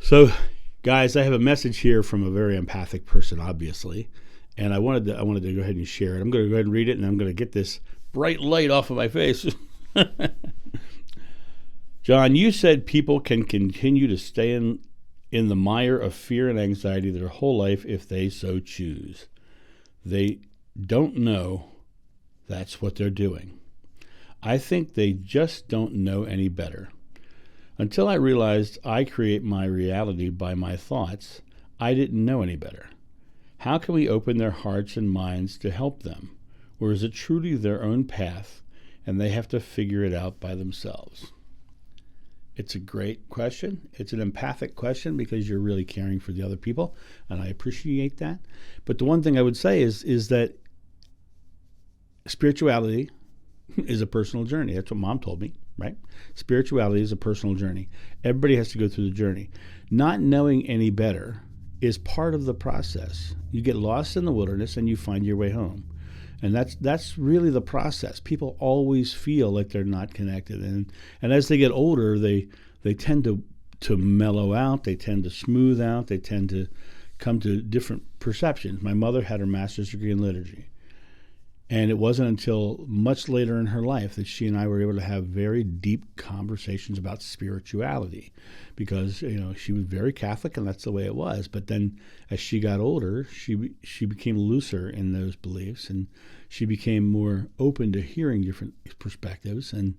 So, guys, I have a message here from a very empathic person, obviously, and I wanted to go ahead and share it. I'm going to go ahead and read it, and I'm going to get this bright light off of my face. John, you said people can continue to stay in the mire of fear and anxiety their whole life if they so choose. They don't know that's what they're doing. I think they just don't know any better. Until I realized I create my reality by my thoughts, I didn't know any better. How can we open their hearts and minds to help them? Or is it truly their own path and they have to figure it out by themselves? It's a great question. It's an empathic question because you're really caring for the other people, and I appreciate that. But the one thing I would say is that spirituality is a personal journey. That's what Mom told me, right? Spirituality is a personal journey. Everybody has to go through the journey. Not knowing any better is part of the process. You get lost in the wilderness and you find your way home. And that's really the process. People always feel like they're not connected. And as they get older, they tend to mellow out, they tend to smooth out, they tend to come to different perceptions. My mother had her master's degree in liturgy. And it wasn't until much later in her life that she and I were able to have very deep conversations about spirituality, because she was very Catholic and that's the way it was. But then as she got older, she became looser in those beliefs, and she became more open to hearing different perspectives. And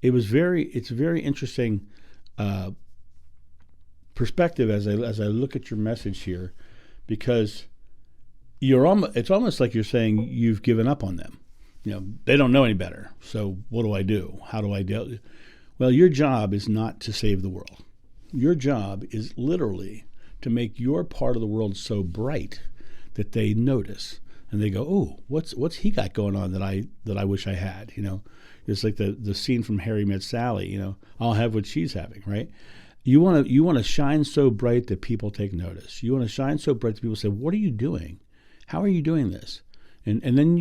it's a very interesting perspective as I look at your message here, because it's almost like you're saying you've given up on them. They don't know any better. So what do I do? How do I deal? Well, your job is not to save the world. Your job is literally to make your part of the world so bright that they notice and they go, "Oh, what's he got going on that I wish I had?" It's like the scene from Harry Met Sally. I'll have what she's having, right? You want to shine so bright that people take notice. You want to shine so bright that people say, "What are you doing? How are you doing this?" And then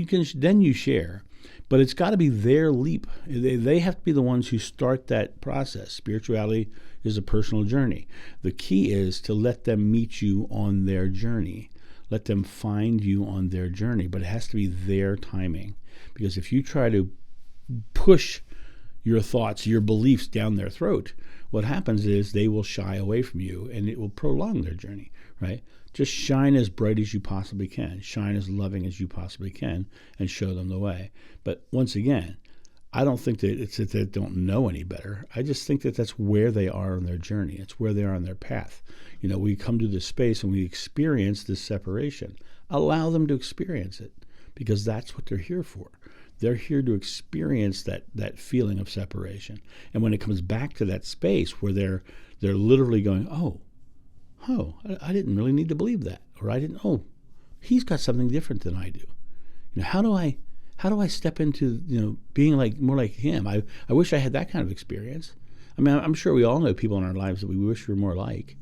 you share. But it's got to be their leap. They have to be the ones who start that process. Spirituality is a personal journey. The key is to let them meet you on their journey. Let them find you on their journey. But it has to be their timing. Because if you try to push your thoughts, your beliefs down their throat, what happens is they will shy away from you and it will prolong their journey, right? Just shine as bright as you possibly can. Shine as loving as you possibly can and show them the way. But once again, I don't think that it's that they don't know any better. I just think that that's where they are on their journey. It's where they are on their path. We come to this space and we experience this separation. Allow them to experience it, because that's what they're here for. They're here to experience that feeling of separation. And when it comes back to that space where they're literally going, oh, I didn't really need to believe that. Or he's got something different than I do. How do I step into, being more like him? I wish I had that kind of experience. I mean, I'm sure we all know people in our lives that we wish we were more like.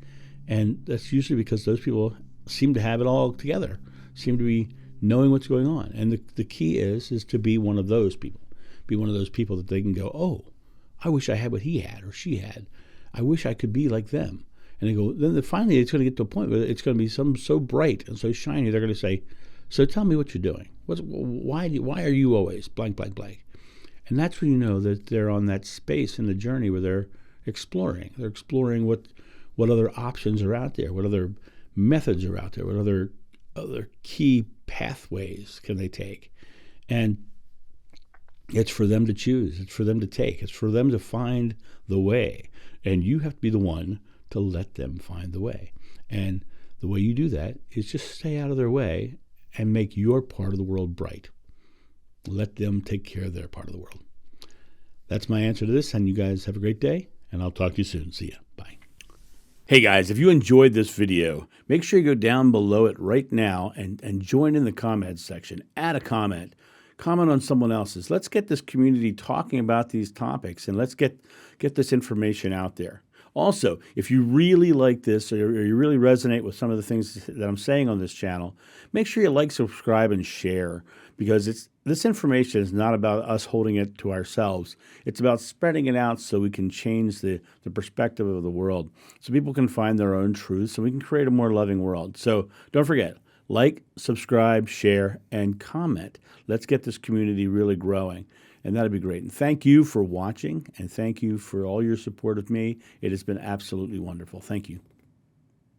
And that's usually because those people seem to have it all together, seem to be knowing what's going on. And the key is to be one of those people. Be one of those people that they can go, oh, I wish I had what he had or she had. I wish I could be like them. And they go, then finally it's going to get to a point where it's going to be something so bright and so shiny, they're going to say, so tell me what you're doing. Why are you always blank, blank, blank? And that's when you know that they're on that space in the journey where they're exploring. They're exploring what other options are out there, what other methods are out there, what other key pathways can they take. And it's for them to choose. It's for them to take. It's for them to find the way. And you have to be the one to let them find the way. And the way you do that is just stay out of their way and make your part of the world bright. Let them take care of their part of the world. That's my answer to this, and you guys have a great day, and I'll talk to you soon. See ya. Bye. Hey guys, if you enjoyed this video, make sure you go down below it right now and join in the comments section. Add a comment. Comment on someone else's. Let's get this community talking about these topics, and let's get this information out there. Also, if you really like this or you really resonate with some of the things that I'm saying on this channel, make sure you like, subscribe, and share, because this information is not about us holding it to ourselves. It's about spreading it out so we can change the perspective of the world, so people can find their own truths, so we can create a more loving world. So don't forget, like, subscribe, share, and comment. Let's get this community really growing, and that'd be great. And thank you for watching, and thank you for all your support of me. It has been absolutely wonderful. Thank you.